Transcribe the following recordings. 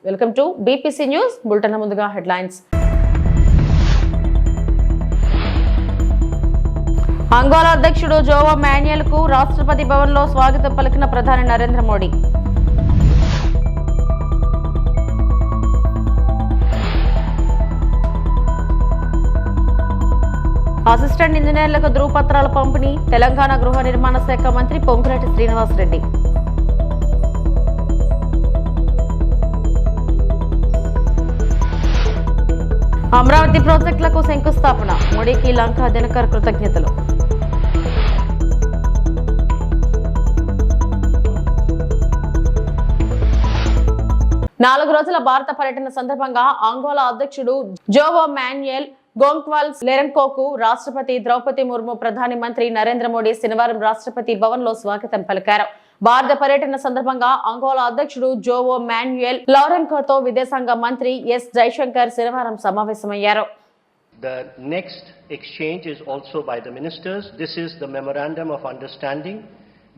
Welcome to BPC news bulletin. ముందుగా headlines. Angola అధ్యక్షుడు జోవో Manuel కు రాష్ట్రపతి భవన్ లో స్వాగతం పలికిన ప్రధాని నరేంద్ర మోడీ. అసిస్టెంట్ ఇంజనీర్లకు ధృవపత్రాల పంపిణీ తెలంగాణ గృహ నిర్మాణ శాఖ మంత్రి పొంగులేటి శ్రీనివాసరెడ్డి. అమరావతి ప్రాజెక్టులకు శంకుస్థాపన మోడీకి లంకా దినకర్ కృతజ్ఞతలు. నాలుగు రోజుల భారత పర్యటన సందర్భంగా అంగోలా అధ్యక్షుడు జోవో మాన్యుయల్ గోంక్వాల్స్ లెరెంకోకు రాష్ట్రపతి ద్రౌపది ముర్ము, ప్రధాని మంత్రి నరేంద్ర మోడీ శనివారం రాష్ట్రపతి భవన్ లో స్వాగతం పలికారు. భారత పర్యటన సందర్భంగా అంగోలా అధ్యక్షుడు జోవో మాన్యుయల్ లౌరెంకోతో విదేశాంగ మంత్రి ఎస్ జైశంకర్ శనివారం సమావేశమయ్యారు. The next exchange is also by the ministers. This is the memorandum of understanding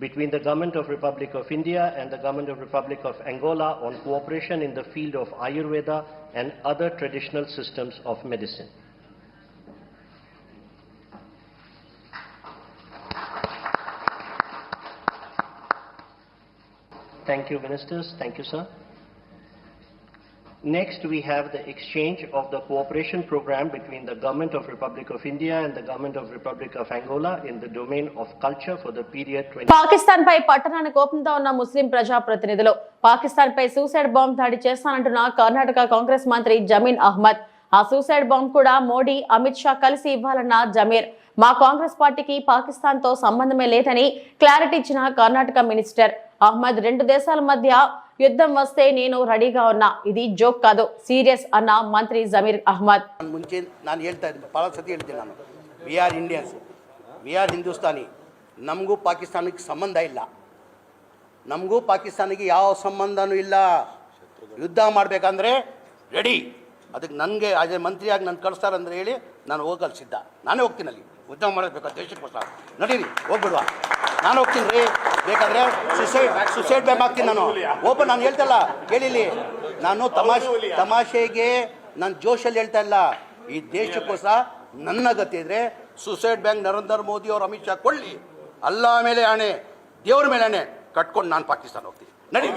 between the Government of Republic of India and the Government of Republic of Angola on cooperation in the field of Ayurveda and other traditional systems of medicine. Thank you, ministers. Thank you, sir. Next, we have the exchange of the cooperation program between the Government of Republic of India and the Government of Republic of Angola in the domain of culture for the period 20. Pakistan పై పట్టణాన్ని కోపంతో ఉన్న ముస్లిం ప్రజా ప్రతినిధులు పాకిస్తాన్ పై suicide bomb దాడి చేస్తానంటున్న కర్ణాటక కాంగ్రెస్ మంత్రి జమీర్ అహ్మద్. ఆ suicide bomb కూడా మోడీ, అమిత్ షా కలిసి ఇవ్వాలన్న జమీర్. మా కాంగ్రెస్ పార్టీకి పాకిస్తాన్ తో సంబంధమే లేదని క్లారిటీ ఇచ్చిన కర్ణాటక మినిస్టర్ అహ్మద్, రెండు దేశాల మధ్య యుద్ధం వస్తే నేను రెడీగా ఉన్నా, ఇది జోక్ కాదు, సీరియస్ అన్న మంత్రి జమీర్ అహ్మద్. ಮುಂಚೆ ನಾನು ಹೇಳ್ತಾ ಇದ್ದೆ, ಭಾಳ ಸತಿ ಹೇಳ್ತೀನಿ ನಾನು, we are Indians, we are Hindustani, ನಮಗೂ ಪಾಕಿಸ್ತಾನಕ್ಕೆ ಸಂಬಂಧ ಇಲ್ಲ, ನಮಗೂ ಪಾಕಿಸ್ತಾನಿಗೆ ಯಾವ ಸಂಬಂಧನೂ ಇಲ್ಲ. ಯುದ್ಧ ಮಾಡಬೇಕಂದ್ರೆ ರೆಡಿ, ಅದಕ್ಕೆ ನನಗೆ ಅದೇ ಮಂತ್ರಿಯಾಗಿ ನಾನು ಕಳಿಸ್ತಾರಂದ್ರೆ ಹೇಳಿ ನಾನು ಹೋಗಲು ಸಿದ್ಧ, ನಾನೇ ಹೋಗ್ತೀನಿ ಅಲ್ಲಿ ಯುದ್ಧ ಮಾಡಬೇಕು ದೇಶಕ್ಕೋಸ್ಕರ. ನಡೀರಿ ಹೋಗ್ಬಿಡುವ, ನಾನು ಹೋಗ್ತೀನಿ ರೀ, ಬೇಕಾದ್ರೆ ಸುಸೈಡ್ ಬ್ಯಾಮ್ ಆಗ್ತೀನಿ ನಾನು ಓಪನ್. ನಾನು ಹೇಳ್ತಲ್ಲ ಕೇಳಿಲಿ, ನಾನು ತಮಾಷೆಗೆ ನಾನು ಜೋಶಲ್ಲಿ ಹೇಳ್ತಾ ಇಲ್ಲ, ಈ ದೇಶಕ್ಕೋಸ್ಕರ ನನ್ನ ಗತಿ ಇದ್ರೆ ಸುಸೈಡ್ ಬ್ಯಾಂಕ್ ನರೇಂದ್ರ ಮೋದಿ ಅವರು ಅಮಿತ್ ಶಾ ಕೊಳ್ಳಿ, ಅಲ್ಲ ಮೇಲೆ ಆಣೆ, ದೇವ್ರ ಮೇಲೆ ಆಣೆ ಕಟ್ಕೊಂಡು ನಾನು ಪಾಕಿಸ್ತಾನ ಹೋಗ್ತೀನಿ. ನಡಿ.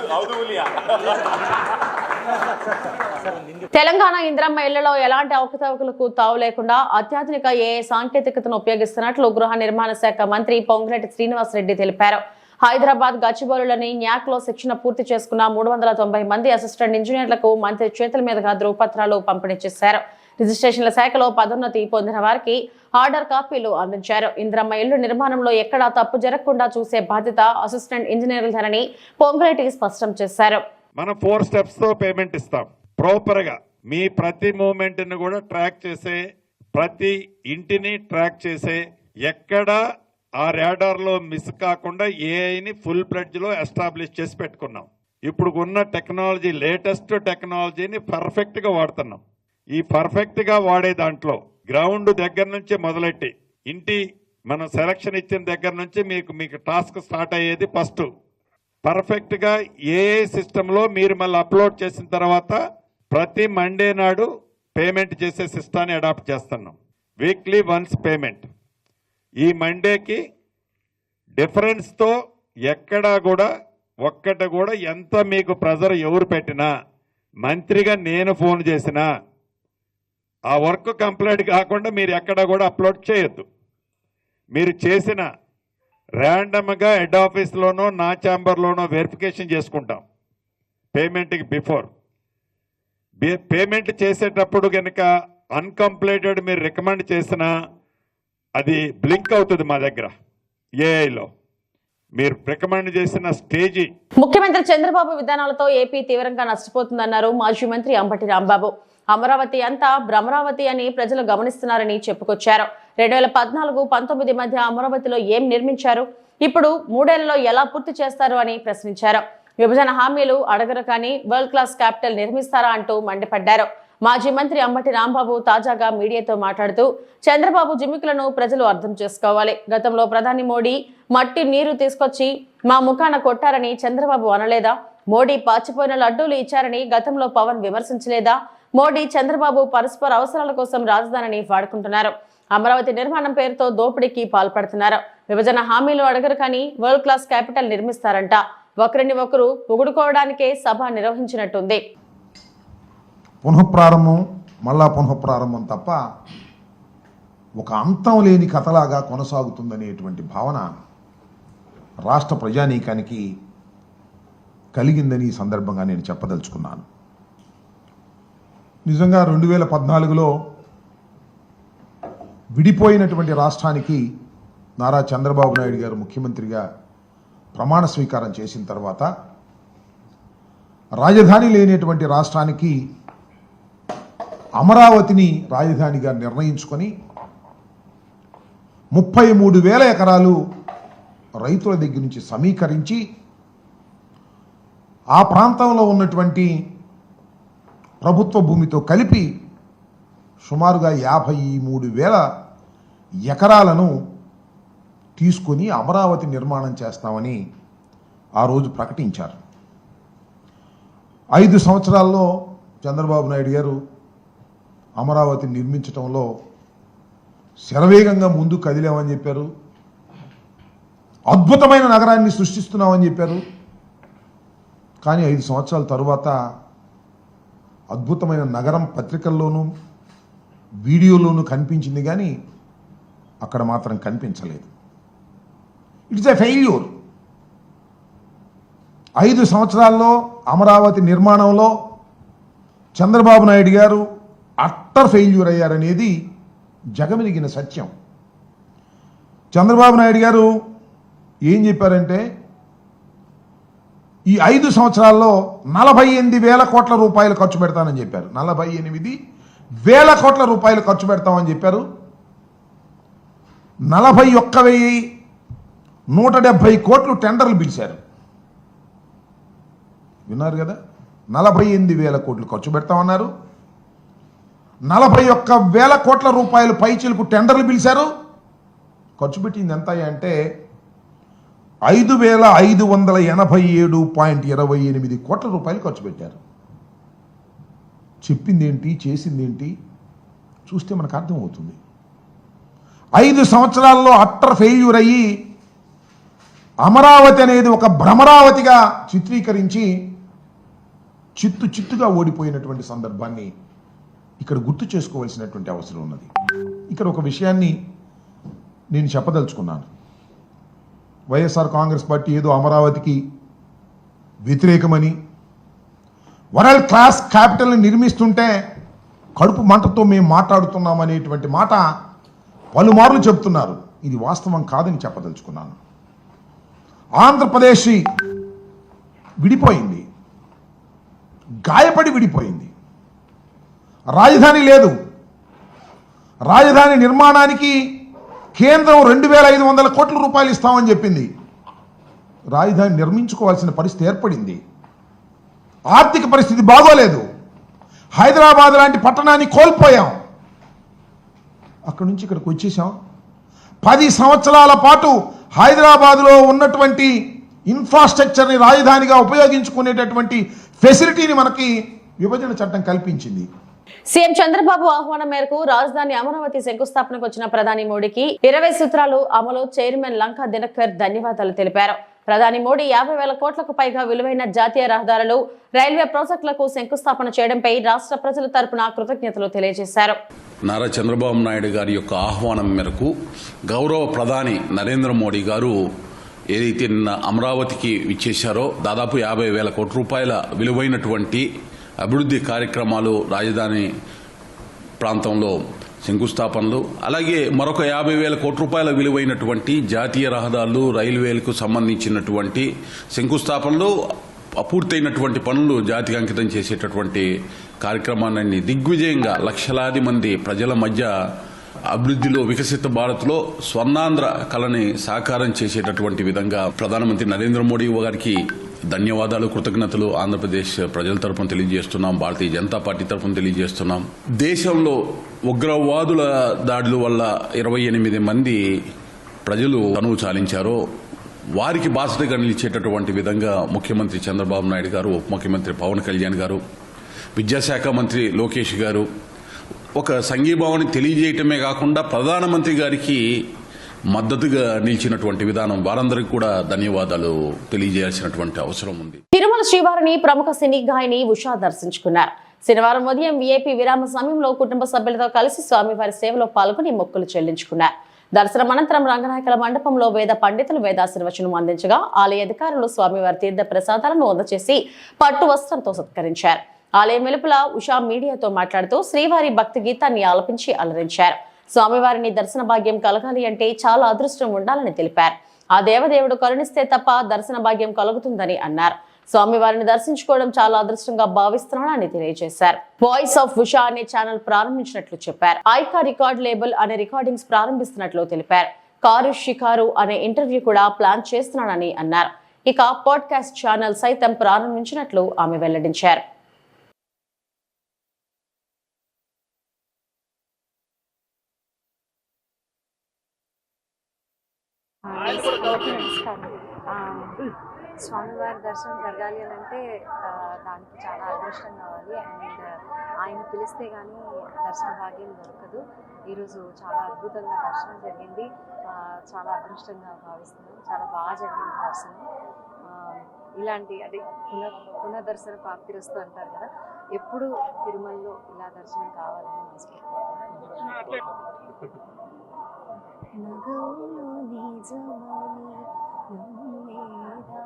తెలంగాణ ఇంద్రమ్మ ఇళ్లలో ఎలాంటి అవకతవకలకు తావు లేకుండా అత్యాధునిక ఏఐ సాంకేతికతను ఉపయోగిస్తున్నట్లు గృహ నిర్మాణ శాఖ మంత్రి పొంగులేటి శ్రీనివాసరెడ్డి తెలిపారు. హైదరాబాద్ గచ్చిబౌలిలోని న్యాక్ లో శిక్షణ పూర్తి చేసుకున్న 390 మంది అసిస్టెంట్ ఇంజనీర్లకు మంత్రి చేతుల మీదుగా ధృవపత్రాలు పంపిణీ చేశారు. రిజిస్ట్రేషన్ల శాఖలో పదోన్నతి పొందిన వారికి ఆర్డర్ కాపీలు అందించారు. ఇంద్రమ్మ ఇళ్ల నిర్మాణంలో ఎక్కడా తప్పు జరగకుండా చూసే బాధ్యత అసిస్టెంట్ ఇంజనీర్లదని పొంగులేటి స్పష్టం చేశారు. మనం 4 steps తో పేమెంట్ ఇస్తాం. ప్రాపర్ గా మీ ప్రతి మూమెంట్ ని కూడా ట్రాక్ చేసే, ప్రతి ఇంటిని ట్రాక్ చేసే, ఎక్కడ ఆ రాడార్ లో మిస్ కాకుండా ఏఐని ఫుల్ ఫ్లెడ్జ్ లో ఎస్టాబ్లిష్ చేసి పెట్టుకున్నాం. ఇప్పుడు ఉన్న టెక్నాలజీ, లేటెస్ట్ టెక్నాలజీని పర్ఫెక్ట్ గా వాడుతున్నాం. ఈ పర్ఫెక్ట్ గా వాడే దాంట్లో గ్రౌండ్ దగ్గర నుంచి మొదలెట్టి ఇంటి మనం సెలక్షన్ ఇచ్చిన దగ్గర నుంచి మీకు టాస్క్ స్టార్ట్ అయ్యేది ఫస్ట్ పర్ఫెక్ట్ గా ఏఐ సిస్టమ్ లో మీరు మళ్ళీ అప్లోడ్ చేసిన తర్వాత ప్రతి మండే నాడు పేమెంట్ చేసే సిస్టాన్ని అడాప్ట్ చేస్తున్నాం. Weekly once payment. ఈ మండేకి డిఫరెన్స్తో ఎక్కడా కూడా ఒక్కటి కూడా ఎంత మీకు ప్రెజర్ ఎవరు పెట్టినా, మంత్రిగా నేను ఫోన్ చేసినా ఆ వర్క్ కంప్లీట్ కాకుండా మీరు ఎక్కడా కూడా అప్లోడ్ చేయొద్దు. మీరు చేసిన ర్యాండమ్గా హెడ్ ఆఫీస్లోనో నా ఛాంబర్లోనో వెరిఫికేషన్ చేసుకుంటాం. పేమెంట్కి బిఫోర్ పేమెంట్ చేసేటప్పుడు కనుక అన్కంప్లీటెడ్ మీరు రికమెండ్ చేసినా అది బ్లింక్ అవుతుంది మా దగ్గర ఏఐలో. మీరు రికమెండ్ చేసిన స్టేజీ. ముఖ్యమంత్రి చంద్రబాబు విధానాలతో ఏపీ తీవ్రంగా నష్టపోతుందన్నారు మాజీ మంత్రి అంబటి రాంబాబు. అమరావతి అంతా భ్రమరావతి అని ప్రజలు గమనిస్తున్నారని చెప్పుకొచ్చారు. 2014-19 మధ్య అమరావతిలో ఏం నిర్మించారు, ఇప్పుడు 3 ఏళ్లలో ఎలా పూర్తి చేస్తారు అని ప్రశ్నించారు. విభజన హామీలు అడగరు కానీ వరల్డ్ క్లాస్ క్యాపిటల్ నిర్మిస్తారా అంటూ మండిపడ్డారు. మాజీ మంత్రి అంబటి రాంబాబు తాజాగా మీడియాతో మాట్లాడుతూ చంద్రబాబు జిమ్మికులను ప్రజలు అర్థం చేసుకోవాలి. గతంలో ప్రధాని మోడీ మట్టి నీరు తీసుకొచ్చి మా ముఖాన కొట్టారని చంద్రబాబు అనలేదా? మోడీ పాచిపోయిన లడ్డూలు ఇచ్చారని గతంలో పవన్ విమర్శించలేదా? మోడీ, చంద్రబాబు పరస్పర అవసరాల కోసం రాజధానిని వాడుకుంటున్నారు. అమరావతి నిర్మాణం పేరుతో దోపిడీకి పాల్పడుతున్నారు. విభజన హామీలు అడగరు కానీ వరల్డ్ క్లాస్ క్యాపిటల్ నిర్మిస్తారంట. ఒకరిని ఒకరు పొగుడుకోవడానికే సభ నిర్వహించినట్టుంది. పునఃప్రారంభం, మళ్ళా పునఃప్రారంభం తప్ప ఒక అంతం లేని కథలాగా కొనసాగుతుందనేటువంటి భావన రాష్ట్ర ప్రజానీకానికి కలిగిందని ఈ సందర్భంగా నేను చెప్పదలుచుకున్నాను. నిజంగా 2014లో విడిపోయినటువంటి రాష్ట్రానికి నారా చంద్రబాబు నాయుడు గారు ముఖ్యమంత్రిగా ప్రమాణ స్వీకారం చేసిన తర్వాత రాజధాని లేనటువంటి రాష్ట్రానికి అమరావతిని రాజధానిగా నిర్ణయించుకొని 33,000 ఎకరాలు రైతుల దగ్గర నుంచి సమీకరించి ఆ ప్రాంతంలో ఉన్నటువంటి ప్రభుత్వ భూమితో కలిపి సుమారుగా 53,000 ఎకరాలను తీసుకొని అమరావతి నిర్మాణం చేస్తామని ఆ రోజు ప్రకటించారు. 5 సంవత్సరాల్లో చంద్రబాబు నాయుడు గారు అమరావతిని నిర్మించడంలో శరవేగంగా ముందు కదిలామని చెప్పారు. అద్భుతమైన నగరాన్ని సృష్టిస్తున్నామని చెప్పారు. కానీ 5 సంవత్సరాల తరువాత అద్భుతమైన నగరం పత్రికల్లోనూ వీడియోలోనూ కనిపించింది కానీ అక్కడ మాత్రం కనిపించలేదు. It's a failure. 5 సంవత్సరాల్లో అమరావతి నిర్మాణంలో చంద్రబాబు నాయుడు గారు అట్టర్ ఫెయిల్యూర్ అయ్యారనేది జగమెరిగిన సత్యం. చంద్రబాబు నాయుడు గారు ఏం చెప్పారంటే ఈ 5 సంవత్సరాల్లో 48,000 కోట్ల రూపాయలు ఖర్చు పెడతానని చెప్పారు. 48,000 కోట్ల రూపాయలు ఖర్చు పెడతామని చెప్పారు. 41,170 కోట్లు టెండర్లు పిలిచారు. విన్నారు కదా, 48,000 కోట్లు ఖర్చు పెడతామన్నారు. 41,000 కోట్ల రూపాయలు పైచిలకు టెండర్లు పిలిచారు. ఖర్చు పెట్టింది ఎంత అంటే 5,587.28 కోట్ల రూపాయలు ఖర్చు పెట్టారు. చెప్పిందేంటి, చేసిందేంటి చూస్తే మనకు అర్థమవుతుంది. 5 సంవత్సరాల్లో అట్టర్ ఫెయిల్యూర్ అయ్యి అమరావతి అనేది ఒక భ్రమరావతిగా చిత్రీకరించి చిత్తుగా ఓడిపోయినటువంటి సందర్భాన్ని ఇక్కడ గుర్తు చేసుకోవాల్సినటువంటి అవసరం ఉన్నది. ఇక్కడ ఒక విషయాన్ని నేను చెప్పదలుచుకున్నాను. వైఎస్ఆర్ కాంగ్రెస్ పార్టీ ఏదో అమరావతికి వ్యతిరేకమని, వరల్డ్ క్లాస్ క్యాపిటల్ని నిర్మిస్తుంటే కడుపు మంటతో మేము మాట్లాడుతున్నామనేటువంటి మాట పలుమార్లు చెబుతున్నారు. ఇది వాస్తవం కాదని చెప్పదలుచుకున్నాను. ఆంధ్రప్రదేశ్ విడిపోయింది, గాయపడి విడిపోయింది. రాజధాని లేదు. రాజధాని నిర్మాణానికి కేంద్రం 2,500 కోట్ల రూపాయలు ఇస్తామని చెప్పింది. రాజధాని నిర్మించుకోవాల్సిన పరిస్థితి ఏర్పడింది. ఆర్థిక పరిస్థితి బాగోలేదు. హైదరాబాద్ లాంటి పట్టణాన్ని కోల్పోయాం. అక్కడి నుంచి ఇక్కడికి వచ్చేసాం. 10 సంవత్సరాల పాటు హైదరాబాద్లో ఉన్నటువంటి ఇన్ఫ్రాస్ట్రక్చర్ని రాజధానిగా ఉపయోగించుకునేటటువంటి ఫెసిలిటీని మనకి విభజన చట్టం కల్పించింది. సీఎం చంద్రబాబు ఆహ్వానం మేరకు రాజధాని అమరావతి శంకుస్థాపనకు వచ్చిన ప్రధాని మోడీకి 20 సూత్రాలు అమలు చైర్మన్ లంకా దినకర్ ధన్యవాదాలు తెలిపారు. ప్రధాని మోడీ 50,000 కోట్లకు పైగా విలువైన జాతీయ రహదారులు, రైల్వే ప్రాజెక్టులకు శంకుస్థాపన చేయడంపై రాష్ట్ర ప్రజల తరపున కృతజ్ఞతలు తెలియజేశారు. నారా చంద్రబాబు నాయుడు గారి యొక్క ఆహ్వానం మేరకు గౌరవ ప్రధాని నరేంద్ర మోడీ గారు ఏదైతే నిన్న అమరావతికి విచ్చేశారో దాదాపు 50,000 కోట్ల రూపాయల విలువైనటువంటి అభివృద్ధి కార్యక్రమాలు, రాజధాని ప్రాంతంలో శంకుస్థాపనలు, అలాగే మరొక 50,000 కోట్ల రూపాయల విలువైనటువంటి జాతీయ రహదారులు, రైల్వేలకు సంబంధించినటువంటి శంకుస్థాపనలు, అపూర్తయినటువంటి పనులు జాతికి అంకితం చేసేటటువంటి కార్యక్రమాన్ని దిగ్విజయంగా లక్షలాది మంది ప్రజల మధ్య అభివృద్ధిలో, వికసిత భారత్లో స్వర్ణాంధ్ర కళని సాకారం చేసేటటువంటి విధంగా ప్రధానమంత్రి నరేంద్ర మోడీ గారికి ధన్యవాదాలు, కృతజ్ఞతలు ఆంధ్రప్రదేశ్ ప్రజల తరఫున తెలియజేస్తున్నాం, భారతీయ జనతా పార్టీ తరఫున తెలియజేస్తున్నాం. దేశంలో ఉగ్రవాదుల దాడుల వల్ల 28 మంది ప్రజలు తనువు చాలించారో వారికి బాధ్యతగా నిలిచేటటువంటి విధంగా ముఖ్యమంత్రి చంద్రబాబు నాయుడు గారు, ఉప ముఖ్యమంత్రి పవన్ కళ్యాణ్ గారు, విద్యాశాఖ మంత్రి లోకేష్ గారు ఒక సంఘీభావాన్ని తెలియజేయటమే కాకుండా ప్రధానమంత్రి గారికి మద్దతుగా నిలిచినటువంటి విధానం వారందరికీ కూడా ధన్యవాదాలు తెలియజేయాల్సినటువంటి అవసరం ఉంది. తిరుమల శ్రీవారిని ప్రముఖ సినీ గాయని ఉషా దర్శించుకున్నారు. శనివారం ఉదయం వీఐపీ విరామ సమయంలో కుటుంబ సభ్యులతో కలిసి స్వామివారి సేవలో పాల్గొని మొక్కులు చెల్లించుకున్నారు. దర్శనం అనంతరం రంగనాయకుల మండపంలో వేద పండితులు వేదాశీర్వచనం అందించగా ఆలయ అధికారులు స్వామివారి తీర్థ ప్రసాదాలను అందజేసి పట్టు వస్త్రంతో సత్కరించారు. ఆలయం వెలుపల ఉషా మీడియాతో మాట్లాడుతూ శ్రీవారి భక్తి గీతాన్ని ఆలపించి అలరించారు. స్వామివారిని దర్శన భాగ్యం కలగాలి అంటే చాలా అదృష్టం ఉండాలని తెలిపారు. ఆ దేవదేవుడు కరుణిస్తే తప్ప దర్శన భాగ్యం కలుగుతుందని అన్నారు. స్వామివారిని దర్శించుకోవడం చాలా అదృష్టంగా భావిస్తున్నానని తెలియజేశారు. వాయిస్ ఆఫ్ ఉషా అనే ఛానల్ ప్రారంభించినట్లు చెప్పారు. ఐకా రికార్డ్ లేబుల్ అనే రికార్డింగ్స్ ప్రారంభిస్తున్నట్లు తెలిపారు. కారు షికారు అనే ఇంటర్వ్యూ కూడా ప్లాన్ చేస్తున్నానని అన్నారు. ఇక పాడ్కాస్ట్ ఛానల్ సైతం ప్రారంభించినట్లు ఆమె వెల్లడించారు. నమస్కారం. స్వామివారి దర్శనం జరగాలి అని అంటే దానికి చాలా అదృష్టం కావాలి. అండ్ ఆయన పిలిస్తే కానీ దర్శన భాగ్యం దొరకదు. ఈరోజు చాలా అద్భుతంగా దర్శనం జరిగింది. చాలా అదృష్టంగా భావిస్తున్నాం. చాలా బాగా జరిగింది దర్శనం. ఇలాంటి అదే పునర్దర్శన ప్రాప్తిరస్తు అంటారు కదా, ఎప్పుడు తిరుమలలో ఇలా దర్శనం కావాలని మనస్ఫూర్తిగా. నగవులు నిజమని నమ్మేదా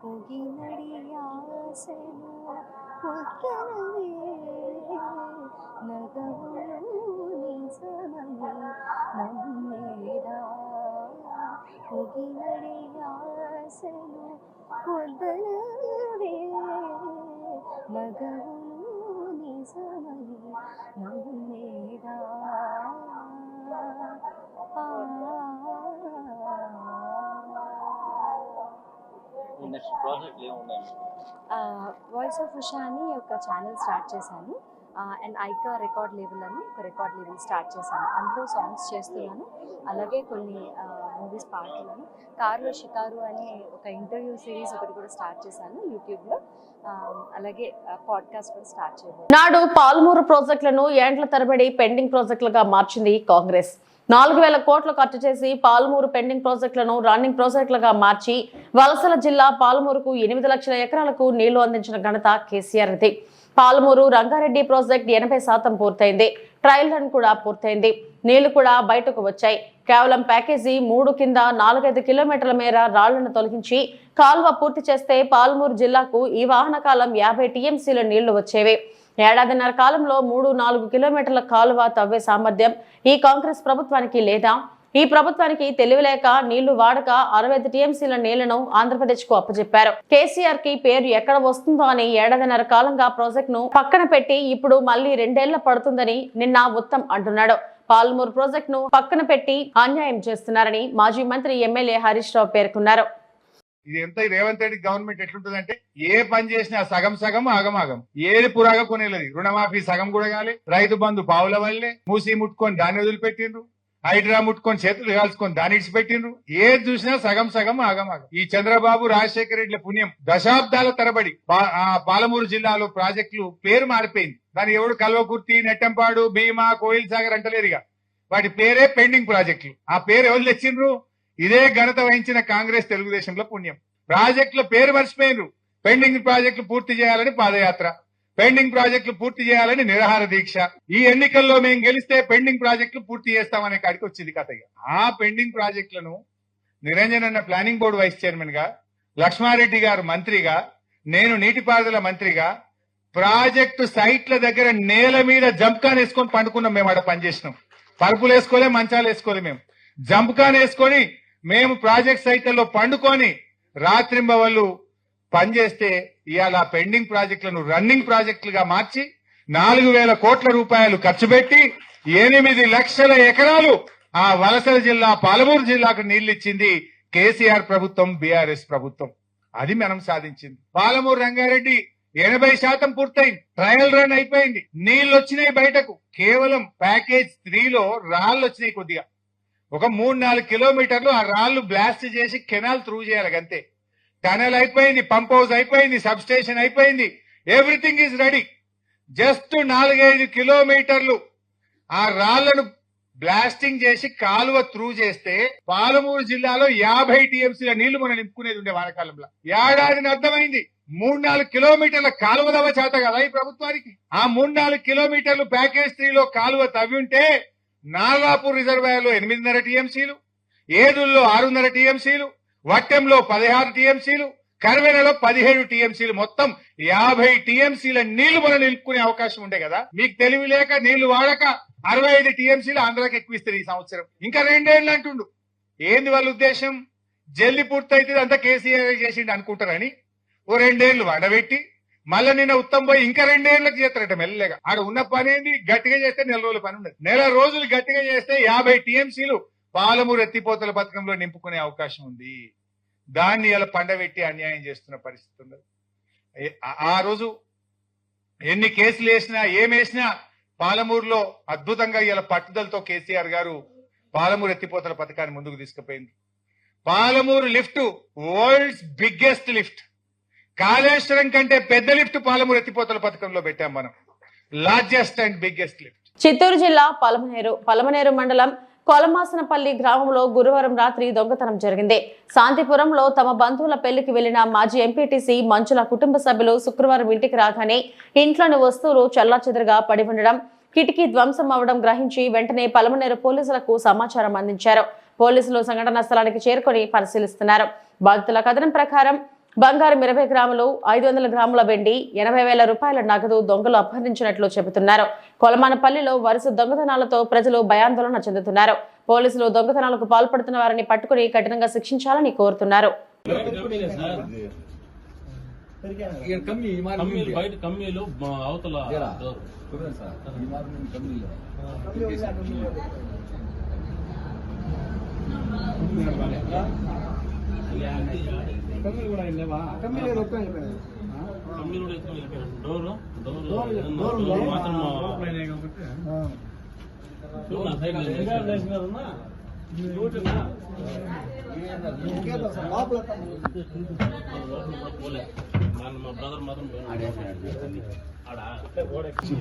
పొగినడి ఆశను పొక్కనవే. నగవులు నిజమని నమ్మేదా పొగినడి ఆశను పొద్దనవే. నగవులు నిజమని నమ్మేదా. వాయిస్ ఆఫ్ ఉషా అని ఒక ఛానల్ స్టార్ట్ చేశాను. అండ్ ఐకా రికార్డ్ లేబుల్ అని ఒక రికార్డ్ లేబుల్ స్టార్ట్ చేశాను. అందులో సాంగ్స్ చేస్తున్నాను. అలాగే కొన్ని మూవీస్ పాడుతున్నాను. కారులో షికారు అనే ఒక ఇంటర్వ్యూ సిరీస్ ఒకటి కూడా స్టార్ట్ చేశాను యూట్యూబ్లో. అలాగే పాడ్కాస్ట్ కూడా స్టార్ట్ చేయబోతున్నాను. నాడు పాలమూరు ప్రాజెక్టులను ఏండ్ల తరబడి పెండింగ్ ప్రాజెక్టులుగా మార్చింది కాంగ్రెస్. 4,000 కోట్లు ఖర్చు చేసి పాలమూరు పెండింగ్ ప్రాజెక్టులను రన్నింగ్ ప్రాజెక్టులుగా మార్చి వలసల జిల్లా పాలమూరుకు 8 లక్షల ఎకరాలకు నీళ్లు అందించిన ఘనత కేసీఆర్ది. పాలమూరు రంగారెడ్డి ప్రాజెక్ట్ 80% పూర్తయింది. ట్రయల్ రన్ కూడా పూర్తయింది. నీళ్లు కూడా బయటకు వచ్చాయి. కేవలం ప్యాకేజీ 3 కింద 4-5 కిలోమీటర్ల మేర రాళ్లను తొలగించి కాల్వ పూర్తి చేస్తే పాలమూరు జిల్లాకు ఈ వాహనకాలం 50 టీఎంసీల నీళ్లు వచ్చేవి. ఏడాదిన్నర కాలంలో 3-4 కిలోమీటర్ల కాలువ తవ్వే సామర్థ్యం ఈ కాంగ్రెస్ ప్రభుత్వానికి లేదా? ఈ ప్రభుత్వానికి తెలివిలేక నీళ్లు వాడక 65 టీఎంసీల నీళ్లను ఆంధ్రప్రదేశ్ కు అప్పచెప్పారు. కేసీఆర్ కి పేరు ఎక్కడ వస్తుందో అని ఏడాదిన్నర కాలంగా ప్రాజెక్ట్ ను పక్కన పెట్టి ఇప్పుడు మళ్లీ 2 ఏళ్ల పడుతుందని నిన్న ఉత్తమ్ అంటున్నాడు. పాలమూరు ప్రాజెక్ట్ ను పక్కన పెట్టి అన్యాయం చేస్తున్నారని మాజీ మంత్రి ఎమ్మెల్యే హరీష్ రావు పేర్కొన్నారు. ఇది ఎంత రేవంత్ రెడ్డి గవర్నమెంట్ ఎట్లుంటుందంటే ఏ పని చేసినా సగం సగం ఆగమాగం. ఏది పురాగా కొనేలేదు. రుణమాఫీ సగం కూడా కాలే. రైతు బంధు పావుల వల్లే. మూసి ముట్టుకొని దాన్ని వదిలిపెట్టిండ్రు. హైడ్రా ముట్టుకొని చేతులు కాల్చుకొని దాన్ని ఇడిచిపెట్టిండ్రు. ఏది చూసినా సగం సగం ఆగమాగం. ఈ చంద్రబాబు రాజశేఖర రెడ్డిల పుణ్యం దశాబ్దాల తరబడి పాలమూరు జిల్లాలో ప్రాజెక్టులు పేరు మారిపోయింది. దాని ఎవడు కల్వకుర్తి, నెట్టంపాడు, భీమా, కోయిల్ సాగర్ అంటలేరుగా. వాటి పేరే పెండింగ్ ప్రాజెక్టులు. ఆ పేరు ఎవరు తెచ్చిండ్రు? ఇదే ఘనత వహించిన కాంగ్రెస్ తెలుగుదేశంలో పుణ్యం. ప్రాజెక్టుల పేరు మర్చిపోయినరు. పెండింగ్ ప్రాజెక్టులు పూర్తి చేయాలని పాదయాత్ర, పెండింగ్ ప్రాజెక్టులు పూర్తి చేయాలని నిరాహార దీక్ష. ఈ ఎన్నికల్లో మేము గెలిస్తే పెండింగ్ ప్రాజెక్టులు పూర్తి చేస్తామనే కాడికి వచ్చింది కథ. ఆ పెండింగ్ ప్రాజెక్టులను నిరంజన్ అన్న ప్లానింగ్ బోర్డు వైస్ చైర్మన్ గా, లక్ష్మారెడ్డి గారు మంత్రిగా, నేను నీటిపారుదల మంత్రిగా ప్రాజెక్టు సైట్ల దగ్గర నేల మీద జంప్కాన్ వేసుకొని పండుకున్నాం. మేము ఆడ పనిచేసినాం. పరుపులు వేసుకోలే, మంచాలు వేసుకోలే. మేము జంప్కాన్ వేసుకొని మేము ప్రాజెక్ట్ సైట్లలో పండుకొని రాత్రింబవళ్ళు పనిచేస్తే ఇవాళ పెండింగ్ ప్రాజెక్టులను రన్నింగ్ ప్రాజెక్టులుగా మార్చి 4,000 కోట్ల రూపాయలు ఖర్చు పెట్టి 8 లక్షల ఎకరాలు ఆ వలసల జిల్లా పాలమూరు జిల్లాకు నీళ్లిచ్చింది కేసీఆర్ ప్రభుత్వం, బీఆర్ఎస్ ప్రభుత్వం. అది మనం సాధించింది. పాలమూరు రంగారెడ్డి 80% పూర్తయింది. ట్రయల్ రన్ అయిపోయింది. నీళ్లు వచ్చినాయి బయటకు. కేవలం ప్యాకేజ్ 3లో రాళ్ళు వచ్చినాయి కొద్దిగా. ఒక 3-4 కిలోమీటర్లు ఆ రాళ్లు బ్లాస్ట్ చేసి కెనాల్ త్రూ చేయాలి అంతే. టనల్ అయిపోయింది, పంప్ హౌస్ అయిపోయింది, సబ్ స్టేషన్ అయిపోయింది, ఎవ్రీథింగ్ ఈజ్ రెడీ. జస్ట్ 4-5 కిలోమీటర్లు ఆ రాళ్లను బ్లాస్టింగ్ చేసి కాలువ త్రూ చేస్తే పాలమూరు జిల్లాలో 50 టీఎంసీల నీళ్లు మనం నింపుకునేది ఉండే వానాకాలంలో. ఏడాదిని అర్థమైంది 3-4 కిలోమీటర్ల కాలువ తవ్వ చేత కదా ఈ ప్రభుత్వానికి. ఆ 3-4 కిలోమీటర్లు ప్యాకేజ్ 3లో కాలువ తవ్వి ఉంటే నాగాపూర్ రిజర్వాయర్లో 8.5 టీఎంసీలు, ఏదుల్లో 6.5 టీఎంసీలు, వట్టెంలో 16 టీఎంసీలు, కర్వెనలో 17 టీఎంసీలు, మొత్తం 50 టీఎంసీల నీళ్లు మనం నిలుపుకునే అవకాశం ఉండే కదా. మీకు తెలివి లేక నీళ్లు వాడక 65 టీఎంసీలు ఆంధ్రాకి ఎక్కువిస్తారు ఈ సంవత్సరం. ఇంకా 2 ఏళ్ళు అంటుండు. ఏంది వాళ్ళ ఉద్దేశం? జల్లి పూర్తయితే అంతా కేసీఆర్ చేసిండు అనుకుంటారని ఓ 2 ఏళ్ళు వడబెట్టి మళ్ళీ నిన్న ఉత్తమ్ పోయి ఇంకా 2 ఏళ్లకు చేస్తారట మెల్లగా. ఆడ ఉన్న పని ఏంది? గట్టిగా చేస్తే 4 రోజుల పని ఉండదు. 4 రోజులు గట్టిగా చేస్తే 50 టీఎంసీలు పాలమూరు ఎత్తిపోతల పథకంలో నింపుకునే అవకాశం ఉంది. దాన్ని ఇలా పండబెట్టి అన్యాయం చేస్తున్న పరిస్థితి ఉంది. ఆ రోజు ఎన్ని కేసులు వేసినా ఏమేసినా పాలమూరులో అద్భుతంగా ఇలా పట్టుదలతో కేసీఆర్ గారు పాలమూరు ఎత్తిపోతల పథకాన్ని ముందుకు తీసుకుపోయింది. Palamuru lift world's biggest lift. Kaleshwaram కంటే పెద్ద లిఫ్ట్ పాలమూరు ఎత్తిపోతల పథకంలో పెట్టాం మనం. Largest and biggest lift. Chittoor జిల్లా పలమనేరు మండలం కొలమాసనపల్లి గ్రామంలో గురువారం రాత్రి దొంగతనం జరిగింది. శాంతిపురంలో తమ బంధువుల పెళ్లికి వెళ్లిన మాజీ ఎంపీటీసీ మంచుల కుటుంబ సభ్యులు శుక్రవారం ఇంటికి రాగానే ఇంట్లోని వస్తువులు చెల్లాచెదురుగా పడి ఉండడం, కిటికీ ధ్వంసం అవడం గ్రహించి వెంటనే పలమనేరు పోలీసులకు సమాచారం అందించారు. పోలీసులు సంఘటనా స్థలానికి చేరుకొని పరిశీలిస్తున్నారు. బాధితుల కథనం ప్రకారం బంగారం 20 గ్రాములు, 500 గ్రాముల వెండి, 80,000 రూపాయల నగదు దొంగలు అపహరించినట్లు చెబుతున్నారు. కొలమానపల్లిలో వరుస దొంగతనాలతో ప్రజలు భయాందోళన చెందుతున్నారు. పోలీసులు దొంగతనాలకు పాల్పడుతున్న వారిని పట్టుకుని కఠినంగా శిక్షించాలని కోరుతున్నారు.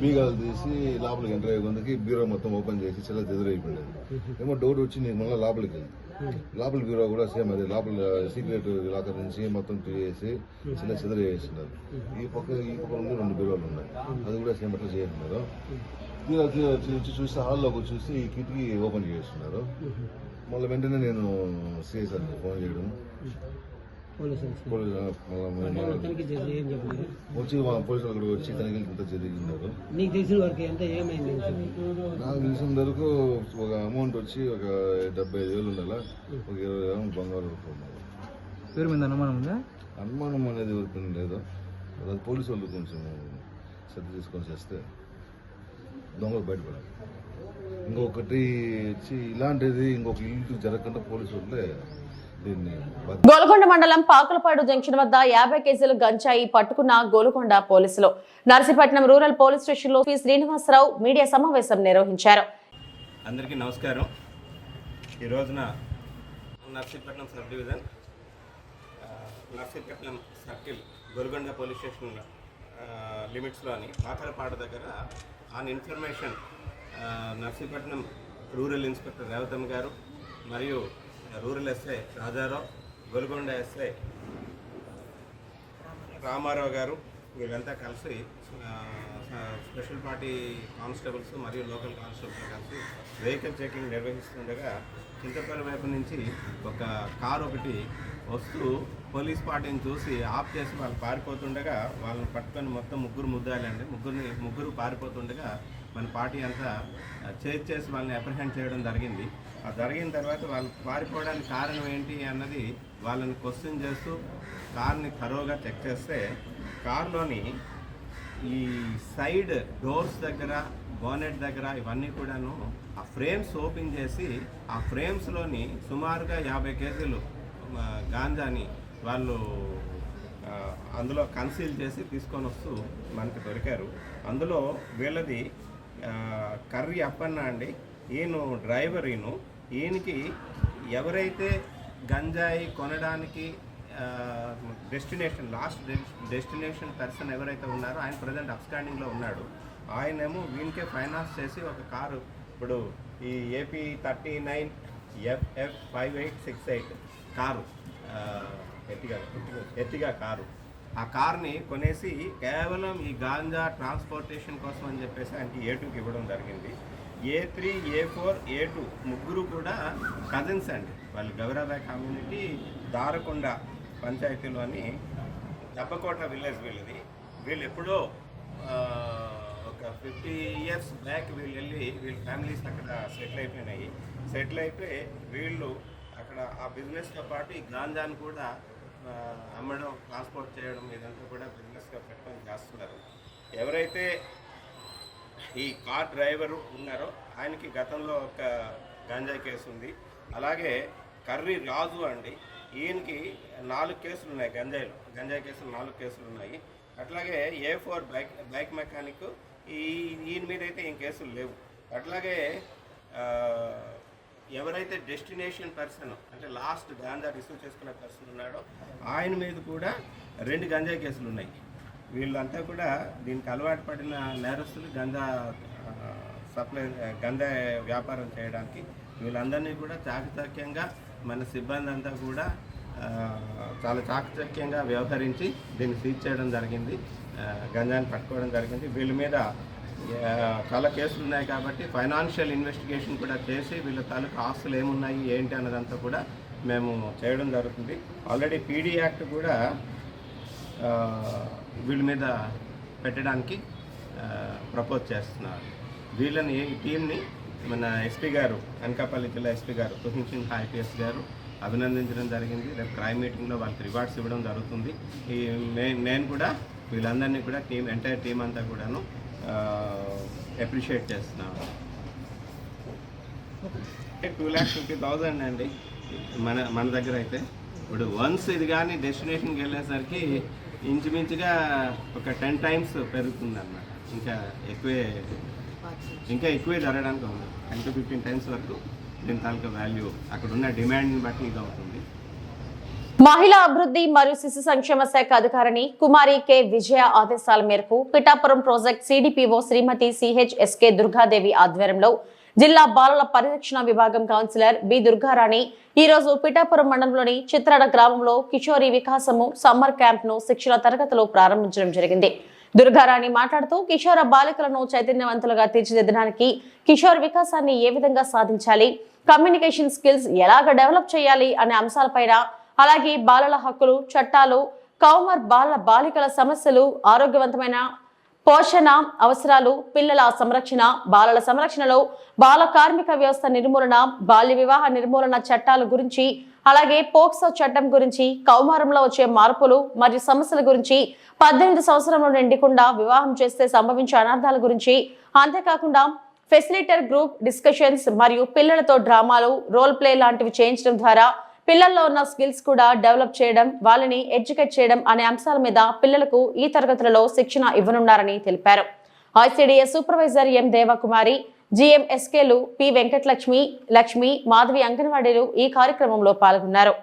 బీగాలు తీసి లోపలికి ఎంటర్ అయ్యే కొందకి బీరో మొత్తం ఓపెన్ చేసి చాలా చెదురైపోయింది. ఏమో డౌట్ వచ్చి నీకు మళ్ళీ లోపలికి వెళ్ళి లోపల బీరో కూడా సేమ్ అదే లోపల సీక్రెట్ లాకర్ నుంచి మొత్తం చేసి చిన్న చెదరు వేస్తున్నారు. ఈ పక్క 2 బీరోలు ఉన్నాయి, అది కూడా సేమ్ అట్లా చేస్తున్నారు. చూసి హాల్లోకి చూసి ఈ కిటికీ ఓపెన్ చేస్తున్నారు. మళ్ళీ వెంటనే నేను సిఐ సార్కి ఫోన్ చేయడం, వచ్చి పోలీసులు అక్కడ వచ్చి తనిఖీలు అంతా జరిగినారు. నాకు తెలిసిన వరకు ఒక అమౌంట్ వచ్చి ఒక 75,000 ఉండాల, ఒక 20,000 బంగారు పేరు మీద అనుమానం ఉందా? అనుమానం అనేది ఎవరికి లేదు. అది పోలీసు వాళ్ళు కొంచెం శ్రద్ధ తీసుకొని చేస్తే దొంగలు బయటపడాలి. ఇంకొకటి వచ్చి ఇలాంటిది ఇంకొక ఇల్లు జరగకుండా పోలీసు వాళ్ళే గోల్కొండ మండలం పాకులపాడు జంక్షన్ వద్ద 50 కేజీలు గంజాయి పట్టుకున్న గోల్కొండ పోలీసులు. నర్సీపట్నం రూరల్ పోలీస్ స్టేషన్ లో శ్రీనివాసరావు మీడియా సమావేశం నిర్వహించారు. అందరికీ నమస్కారం. ఈ రోజున Narsipatnam sub division Narsipatnam circle Golkonda police station లిమిట్స్లోని పాకులపాడు దగ్గర on information Narsipatnam rural inspector Revathamma గారు మరియు rural SI Rajarao, Golkonda SI Ramarao గారు వీళ్ళంతా కలిసి స్పెషల్ పార్టీ కానిస్టేబుల్స్ మరియు లోకల్ కానిస్టేబుల్స్ కలిసి వెహికల్ చెకింగ్ నిర్వహిస్తుండగా చింతపల్లి వైపు నుంచి ఒక కారు ఒకటి వస్తూ పోలీస్ పార్టీని చూసి ఆఫ్ చేసి వాళ్ళు పారిపోతుండగా వాళ్ళని పట్టుకొని మొత్తం ముద్దాలండి ముగ్గురు పారిపోతుండగా మన పార్టీ అంతా చేసి వాళ్ళని అప్రిహెండ్ చేయడం జరిగింది. ఆ జరిగిన తర్వాత వాళ్ళు పారిపోవడానికి కారణం ఏంటి అన్నది వాళ్ళని క్వశ్చన్ చేస్తూ కార్ని థరోగా చెక్ చేస్తే కారులోని ఈ సైడ్ డోర్స్ దగ్గర, బోనెట్ దగ్గర ఇవన్నీ కూడాను ఆ ఫ్రేమ్స్ ఓపెన్ చేసి ఆ ఫ్రేమ్స్లోని సుమారుగా 50 కేజీలు గాంజాని వాళ్ళు అందులో కన్సీల్ చేసి తీసుకొని వస్తూ మనకి దొరికారు. అందులో వీళ్ళది కర్రీ అప్పన్న అండి, ఈయన డ్రైవర్, ఈయనకి ఎవరైతే గంజాయి కొనడానికి డెస్టినేషన్ పర్సన్ ఎవరైతే ఉన్నారో ఆయన ప్రజెంట్ అబ్స్టాండింగ్లో ఉన్నాడు. ఆయనేమో వీనికే ఫైనాన్స్ చేసి ఒక కారు, ఇప్పుడు ఈ AP 39 FF 5868 car, Ertiga car, ఆ కార్ని కొనేసి కేవలం ఈ గాంజా ట్రాన్స్పోర్టేషన్ కోసం అని చెప్పేసి ఆయనకి A2కి ఇవ్వడం జరిగింది. A3, A4, A2 ముగ్గురు కూడా కజిన్స్ అండి. వాళ్ళు గౌరాబాయ్ కమ్యూనిటీ దారకొండ పంచాయతీలోని దబ్బకోట విలేజ్ వీళ్ళది. వీళ్ళు ఎప్పుడో ఒక 50 years బ్యాక్ వీళ్ళు వెళ్ళి వీళ్ళ ఫ్యామిలీస్ అక్కడ సెటిల్ అయిపోయి వీళ్ళు అక్కడ ఆ బిజినెస్తో పాటు ఈ గాంజాను కూడా అమ్మడం, ట్రాన్స్పోర్ట్ చేయడం ఇదంతా కూడా బిజినెస్గా పెట్టుకొని చేస్తున్నారు. ఎవరైతే ఈ కార్ డ్రైవరు ఉన్నారో ఆయనకి గతంలో ఒక గంజాయి కేసు ఉంది. అలాగే కర్రీ రాజు అండి, ఈయనకి 4 కేసులు ఉన్నాయి, గంజాయి కేసులు 4 కేసులు ఉన్నాయి. అట్లాగే A4 బైక్ మెకానిక్, ఈయన మీద అయితే ఏం కేసులు లేవు. అట్లాగే ఎవరైతే డెస్టినేషన్ పర్సన్ అంటే లాస్ట్ గాంజా రిసీవ్ చేసుకున్న పర్సన్ ఉన్నాడో ఆయన మీద కూడా 2 గంజాయి కేసులు ఉన్నాయి. వీళ్ళంతా కూడా దీనికి అలవాటు పడిన నేరస్తులు, గంజా వ్యాపారం చేయడానికి. వీళ్ళందరినీ కూడా చాకచక్యంగా మన సిబ్బంది అంతా కూడా చాలా చాకచక్యంగా వ్యవహరించి దీన్ని సీజ్ చేయడం జరిగింది, గంజాని పట్టుకోవడం జరిగింది. వీళ్ళ మీద చాలా కేసులు ఉన్నాయి కాబట్టి ఫైనాన్షియల్ ఇన్వెస్టిగేషన్ కూడా చేసి వీళ్ళ తాలూకు ఆస్తులు ఏమున్నాయి ఏంటి అన్నదంతా కూడా మేము చేయడం జరుగుతుంది. ఆల్రెడీ PD యాక్ట్ కూడా వీళ్ళ మీద పెట్టడానికి ప్రపోజ్ చేస్తున్నారు. వీళ్ళని ఈ టీంని మన SP గారు, అనకాపల్లి జిల్లా SP గారు తుహిన్ సింగ్ IPS గారు అభినందించడం జరిగింది. రేపు క్రైమ్ మీటింగ్లో వాళ్ళకి రివార్డ్స్ ఇవ్వడం జరుగుతుంది. నేను కూడా వీళ్ళందరినీ కూడా ఎంటైర్ టీం అంతా కూడాను అప్రిషియేట్ చేస్తున్నాను. 2,50,000 అండి మన దగ్గర అయితే. ఇప్పుడు వన్స్ ఇది కానీ డెస్టినేషన్కి వెళ్ళేసరికి ఇంచుమించుగా ఒక 10 times పెరుగుతుంది అన్నమాట. ఇంకా ఎక్కువే జరగడానికి ఉంది. 10 to 15 times వరకు దీని తాలూకా వాల్యూ అక్కడ ఉన్న డిమాండ్ని బట్టి ఇది అవుతుంది. మహిళా అభివృద్ధి మరియు శిశు సంక్షేమ శాఖ అధికారిని కుమారి K. విజయ ఆదేశాల మేరకు పిఠాపురం ప్రాజెక్ట్ CDPO శ్రీమతి CHSK దుర్గాదేవి ఆధ్వర్యంలో జిల్లా బాలల పరిరక్షణ విభాగం కౌన్సిలర్ B. దుర్గారాణి ఈ రోజు పిఠాపురం మండలంలోని చిత్రాడ గ్రామంలో కిషోరి వికాసము సమ్మర్ క్యాంప్ ను శిక్షణ తరగతులు ప్రారంభించడం జరిగింది. దుర్గారాణి మాట్లాడుతూ కిషోర బాలికలను చైతన్యవంతులుగా తీర్చిదిద్దడానికి కిషోర్ వికాసాన్ని ఏ విధంగా సాధించాలి, కమ్యూనికేషన్ స్కిల్స్ ఎలాగ డెవలప్ చేయాలి అనే అంశాలపైన, అలాగే బాలల హక్కులు, చట్టాలు, కౌమర్ బాలికల సమస్యలు, ఆరోగ్యవంతమైన పోషణ అవసరాలు, పిల్లల సంరక్షణ, బాలల సంరక్షణలో బాల కార్మిక వ్యవస్థ నిర్మూలన, బాల్య వివాహ నిర్మూలన చట్టాల గురించి, అలాగే పోక్సో చట్టం గురించి, కౌమారంలో వచ్చే మార్పులు మరియు సమస్యల గురించి, 18 సంవత్సరంలో నిండకుండా వివాహం చేస్తే సంభవించే అనార్థాల గురించి, అంతేకాకుండా ఫెసిలిటర్ గ్రూప్ డిస్కషన్స్ మరియు పిల్లలతో డ్రామాలు, రోల్ ప్లే లాంటివి చేయించడం ద్వారా పిల్లల్లో ఉన్న స్కిల్స్ కూడా డెవలప్ చేయడం, వాళ్ళని ఎడ్యుకేట్ చేయడం అనే అంశాల మీద పిల్లలకు ఈ తరగతులలో శిక్షణ ఇవ్వనున్నారని తెలిపారు. ICDS supervisor M. దేవకుమారి, GMSKలు P. వెంకటలక్ష్మి, లక్ష్మి, మాధవి అంగన్వాడీలు ఈ కార్యక్రమంలో పాల్గొన్నారు.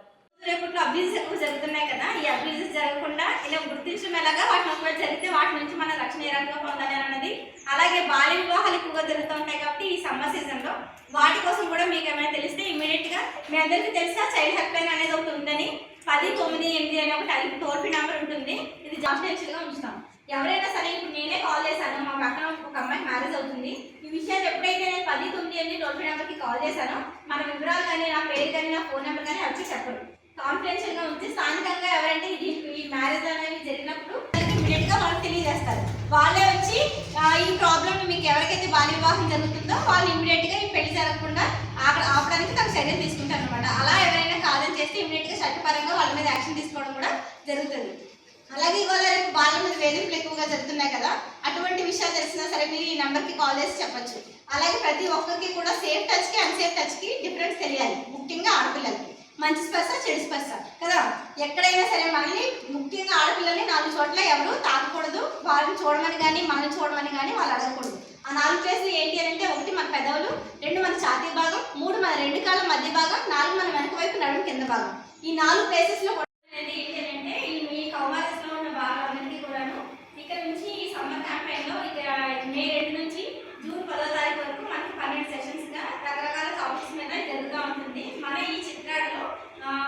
జరుగుతున్నాయి కదా, ఈ అబ్యూజెస్ జరగకుండా ఇలా గుర్తించడం ఎలాగా, వాటిని ఒకవేళ జరిగితే వాటి నుంచి మనం రక్షణ ఏ రకంగా పొందాలి అన్నది, అలాగే బాల్య వివాహాలు ఎక్కువగా జరుగుతూ ఉంటాయి కాబట్టి ఈ సమ్మర్ సీజన్లో వాటి కోసం కూడా మీకు ఏమైనా తెలిస్తే ఇమీడియట్గా మీ అందరికీ తెలిసా చైల్డ్ హెల్ప్ లైన్ అనేది ఒకటి ఉందని 1098 అనే ఒక టోల్ ఫ్రీ నెంబర్ ఉంటుంది. ఇది కాన్ఫిడెన్షియల్గా ఉంచుతాం. ఎవరైనా సరే, ఇప్పుడు నేనే కాల్ చేశాను, మా పక్కన ఒక అమ్మాయి మ్యారేజ్ అవుతుంది, ఈ విషయాలు ఎప్పుడైతే నేను 1098 టోల్ ఫ్రీ నెంబర్కి కాల్ చేశానో మన వివరాలు కానీ, నా పేరు కానీ, నా ఫోన్ నెంబర్ కానీ వచ్చి చెప్పరు. కాన్ఫిడెన్షియల్గా ఉంచి స్థానికంగా ఎవరంటే ఈ మ్యారేజ్ అనేవి జరిగినప్పుడు ఇమీడియట్గా వాళ్ళకి తెలియజేస్తారు. వాళ్ళే వచ్చి ఈ ప్రాబ్లమ్ మీకు ఎవరికైతే బాల్య వివాహం జరుగుతుందో వాళ్ళు ఇమీడియట్గా ఈ పెళ్లి జరగకుండా ఆపడానికి తను చర్యలు తీసుకుంటారు అనమాట. అలా ఎవరైనా కాదని చేస్తే ఇమీడియట్గా చట్టపరంగా వాళ్ళ మీద యాక్షన్ తీసుకోవడం కూడా జరుగుతుంది. అలాగే ఇవాళ రేపు బాల మీద వేధింపులు ఎక్కువగా జరుగుతున్నాయి కదా, అటువంటి విషయాలు తెలిసినా సరే మీరు ఈ నెంబర్కి కాల్ చేసి చెప్పచ్చు. అలాగే ప్రతి ఒక్కరికి కూడా సేఫ్ టచ్కి అన్సేఫ్ టచ్కి డిఫరెన్స్ తెలియాలి, ముఖ్యంగా ఆడపిల్లలకి. మంచి స్పర్శ, చెడు స్పర్శ కదా, ఎక్కడైనా సరే మనల్ని, ముఖ్యంగా ఆడపిల్లల్ని 4 చోట్ల ఎవరు తాకూడదు. వాళ్ళని చూడమని కానీ మనల్ని చూడమని కానీ వాళ్ళు అడగకూడదు. ఆ 4 ప్లేసులు ఏంటి అని అంటే 1 మన పెదవులు, 2 మన ఛాతీ భాగం, 3 మన 2 కాళ్ళ మధ్య భాగం, 4 మన వెనక వైపు నడుము కింద భాగం. ఈ 4 ప్లేసెస్ లో ఏంటి అంటే ఈ కౌమారస్ లో ఉన్న భాగాలన్నింటినీ కూడాను ఇక్కడ నుంచి ఈ సమ్మర్ క్యాంపెయిన్ లో ఇక్కడ మే 2 నుంచి జూన్ 10వ తారీఖు వరకు మనకి 12 సెషన్స్ గా రకరకాల టాపిక్స్ మీద జరుగుతూ ఉంటుంది. మన ఈ చిత్రాలలో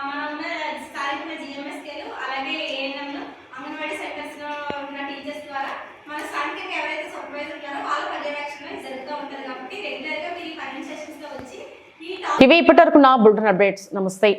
మన ఉన్న స్థానిక జిఎంఎస్కేలు అలాగే ఏఎన్ఎంలు అంగన్వాడీ సెంటర్స్ లో ఉన్న టీచర్స్ ద్వారా మన స్థానికంగా ఎవరైతే సూపర్వైజర్ ఉన్నారో వాళ్ళ పర్యవేక్షణ జరుగుతూ ఉంటుంది. కాబట్టి రెగ్యులర్ గా మీరు ఈ 12 సెషన్స్ లో వచ్చి ఈ ఇవి ఇప్పటివరకు నా బులెటిన్ అప్డేట్స్. నమస్తే.